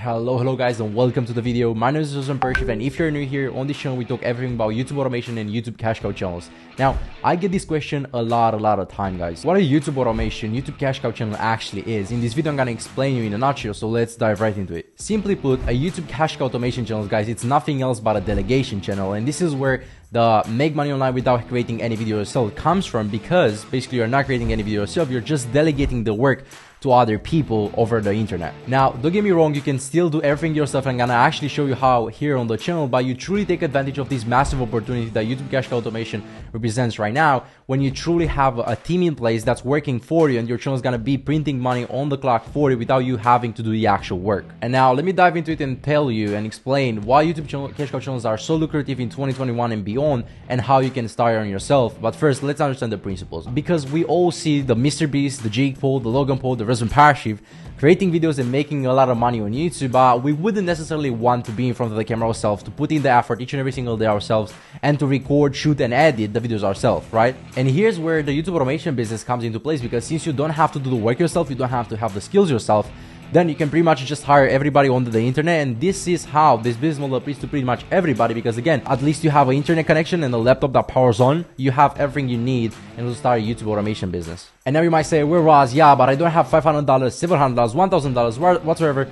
Hello guys, and welcome to the video. My name is Razvan Paraschiv, and if you're new here on this channel, we talk everything about YouTube automation and YouTube cash cow channels. Now, I get this question a lot of time, guys. What a YouTube automation, YouTube cash cow channel actually is. In this video, I'm gonna explain you in a nutshell, so let's dive right into it. Simply put, a YouTube cash cow automation channel, guys, it's nothing else but a delegation channel, and this is where the make money online without creating any video yourself comes from, because basically you're not creating any video yourself, you're just delegating the work to other people over the internet. Now, don't get me wrong, you can still do everything yourself. I'm gonna actually show you how here on the channel, but you truly take advantage of this massive opportunity that YouTube cash cow automation represents right now, when you truly have a team in place that's working for you, and your channel is gonna be printing money on the clock for you without you having to do the actual work. And now let me dive into it and tell you and explain why YouTube cash cow channels are so lucrative in 2021 and beyond, and how you can start on yourself. But first, let's understand the principles, because we all see the Mr. Beast, the Jake Paul, the Logan Paul, the Razvan Paraschiv creating videos and making a lot of money on YouTube, but we wouldn't necessarily want to be in front of the camera ourselves, to put in the effort each and every single day ourselves, and to record, shoot, and edit the videos ourselves, right? And here's where the YouTube automation business comes into place, because since you don't have to do the work yourself, you don't have to have the skills yourself, then you can pretty much just hire everybody on the internet. And this is how this business model applies to pretty much everybody, because again, at least you have an internet connection and a laptop that powers on. You have everything you need and to start a YouTube automation business. And now you might say, well, Raz, yeah, but I don't have $500, $700, $1,000, whatsoever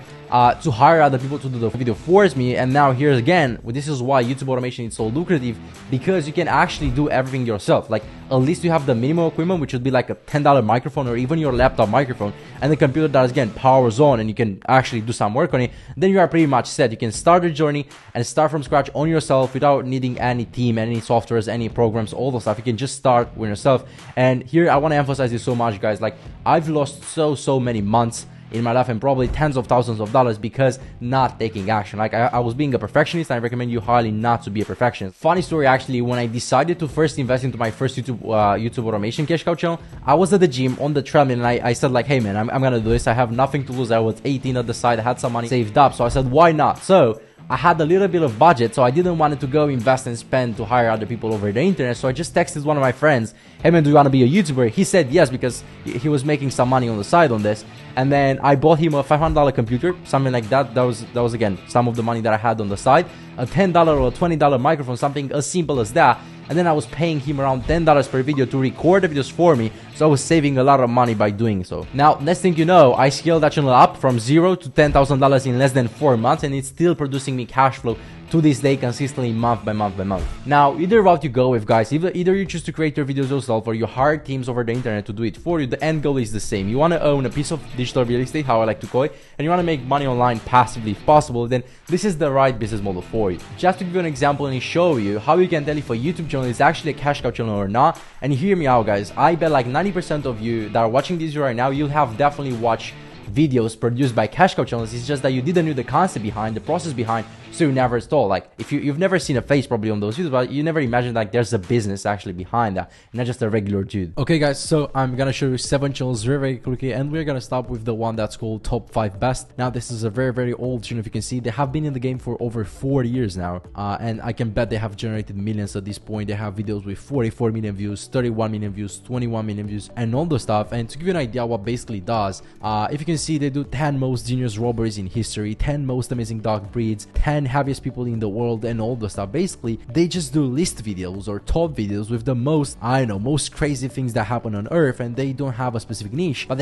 to hire other people to do the video for me. And now here's again, this is why YouTube automation is so lucrative, because you can actually do everything yourself. Like, at least you have the minimum equipment, which would be like a $10 microphone or even your laptop microphone, and the computer that again powers on, and you can actually do some work on it. Then you are pretty much set. You can start the journey and start from scratch on yourself without needing any team, any softwares, any programs, all the stuff. You can just start with yourself. And here I want to emphasize this so much, guys. Like, I've lost so many months in my life, and probably tens of thousands of dollars, because not taking action. Like, I was being a perfectionist, and I recommend you highly not to be a perfectionist. Funny story, actually, when I decided to first invest into my first YouTube automation cash cow channel, I was at the gym on the treadmill, and I said like, hey man, I'm gonna do this. I have nothing to lose. I was 18 at the side, I had some money saved up, so I said, why not? So I had a little bit of budget, so I didn't want to go invest and spend to hire other people over the internet. So I just texted one of my friends, hey man, do you want to be a YouTuber? He said yes, because he was making some money on the side on this. And then I bought him a $500 computer, something like that. That was again some of the money that I had on the side. A $10 or a $20 microphone, something as simple as that. And then I was paying him around $10 per video to record the videos for me, so I was saving a lot of money by doing so. Now, next thing you know, I scaled that channel up from $0 to $10,000 in less than 4 months, and it's still producing me cash flow to this day consistently, month by month by month. Now, either route you go with, guys, either you choose to create your videos yourself, or you hire teams over the internet to do it for you, the end goal is the same. You want to own a piece of digital real estate, how I like to call it, and you want to make money online passively if possible, then this is the right business model for you. Just to give you an example and show you how you can tell if a YouTube channel is actually a cash cow channel or not, and hear me out, guys, I bet like 90% of you that are watching this right now, you'll have definitely watched videos produced by cash cow channels. It's just that you didn't know the concept behind, the process behind, so you never install. Like, if you've never seen a face probably on those videos, but you never imagined like there's a business actually behind that, not just a regular dude. Okay guys, so I'm gonna show you 7 channels very quickly, and we're gonna start with the one that's called Top 5 Best. Now, this is a very old channel. If you can see, they have been in the game for over 4 years now, and I can bet they have generated millions at this point. They have videos with 44 million views, 31 million views, 21 million views, and all the stuff. And to give you an idea what basically does, if you can see, they do 10 most genius robberies in history, 10 most amazing dog breeds, 10 heaviest people in the world, and all the stuff. Basically, they just do list videos or top videos with the most, I don't know, most crazy things that happen on earth, and they don't have a specific niche, but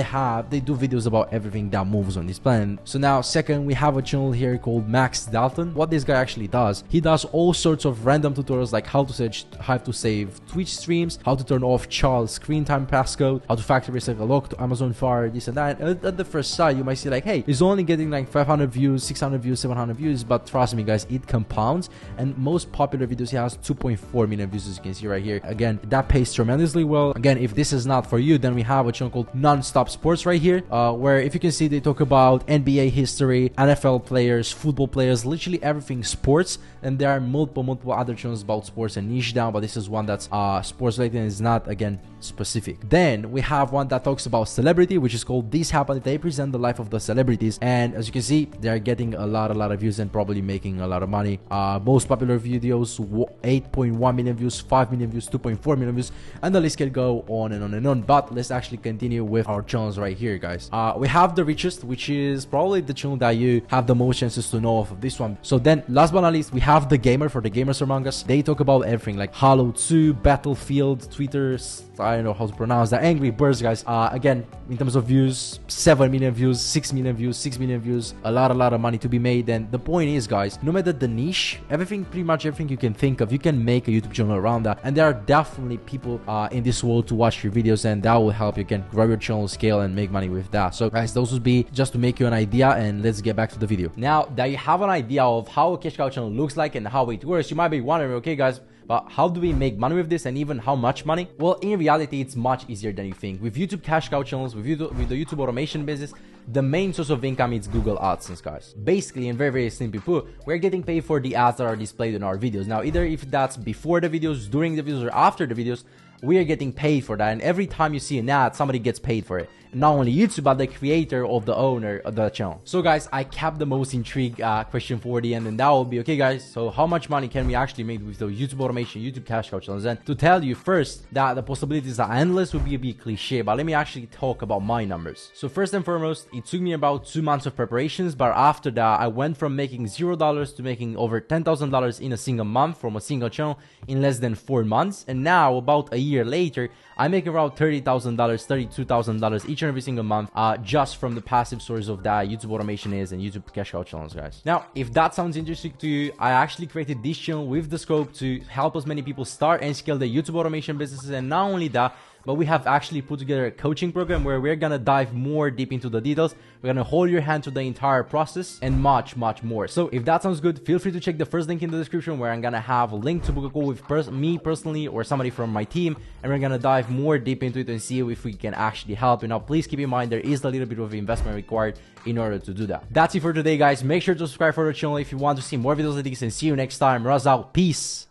they do videos about everything that moves on this planet. So now, second, we have a channel here called Max Dalton. What this guy actually does, he does all sorts of random tutorials, like how to save Twitch streams, how to turn off child screen time passcode, how to factory reset a lock to Amazon Fire, this and that. And at the first sight, you might see like, hey, he's only getting like 500 views, 600 views, 700 views, but trust me, guys, it compounds. And most popular videos, he has 2.4 million views, as you can see right here. Again, that pays tremendously well. Again, if this is not for you, then we have a channel called Non-Stop Sports right here, where if you can see, they talk about NBA history, NFL players, football players, literally everything sports. And there are multiple other channels about sports and niche down, but this is one that's sports related and is not, again, specific. Then we have one that talks about celebrity, which is called This Happened at April represent the life of the celebrities, and as you can see, they're getting a lot of views and probably making a lot of money. Most popular videos, 8.1 million views, 5 million views, 2.4 million views, and the list can go on and on and on. But let's actually continue with our channels right here, guys. We have the richest, which is probably the channel that you have the most chances to know of this one. So then last but not least, we have the gamer, for the gamers among us. They talk about everything like Halo 2, Battlefield, Twitter, I don't know how to pronounce that, Angry Birds, guys. Again, in terms of views, 7 million views, 6 million views, 6 million views, a lot of money to be made. And the point is, guys, no matter the niche, everything, pretty much everything you can think of, you can make a YouTube channel around that. And there are definitely people in this world to watch your videos, and that will help you can grow your channel, scale, and make money with that. So guys, those would be just to make you an idea, and let's get back to the video. Now that you have an idea of how a cash cow channel looks like and how it works, you might be wondering, okay guys, but how do we make money with this, and even how much money? Well, in reality, it's much easier than you think. With YouTube cash cow channels, with the YouTube automation business, the main source of income is Google AdSense, guys. Basically, in very simply put, we're getting paid for the ads that are displayed in our videos. Now, either if that's before the videos, during the videos, or after the videos, we are getting paid for that. And every time you see an ad, somebody gets paid for it. Not only YouTube, but the creator of the owner of the channel. So guys, I kept the most intrigued question for the end, and that will be, okay guys, so how much money can we actually make with the YouTube automation, YouTube cash cow channels? And to tell you first that the possibilities are endless would be a bit cliche, but let me actually talk about my numbers. So first and foremost, it took me about 2 months of preparations, but after that, I went from making $0 to making over $10,000 in a single month from a single channel in less than 4 months. And now, about a year later, I make around $30,000, $32,000 each and every single month just from the passive source of that YouTube automation is and YouTube cash cow channels, guys. Now, if that sounds interesting to you, I actually created this channel with the scope to help as many people start and scale their YouTube automation businesses. And not only that, but we have actually put together a coaching program where we're gonna dive more deep into the details. We're gonna hold your hand through the entire process and much more. So if that sounds good, feel free to check the first link in the description, where I'm gonna have a link to book a call with me personally or somebody from my team, and we're gonna dive more deep into it and see if we can actually help. And now please keep in mind, there is a little bit of investment required in order to do that. That's it for today, guys. Make sure to subscribe for the channel if you want to see more videos like this, and see you next time. Raz out. Peace.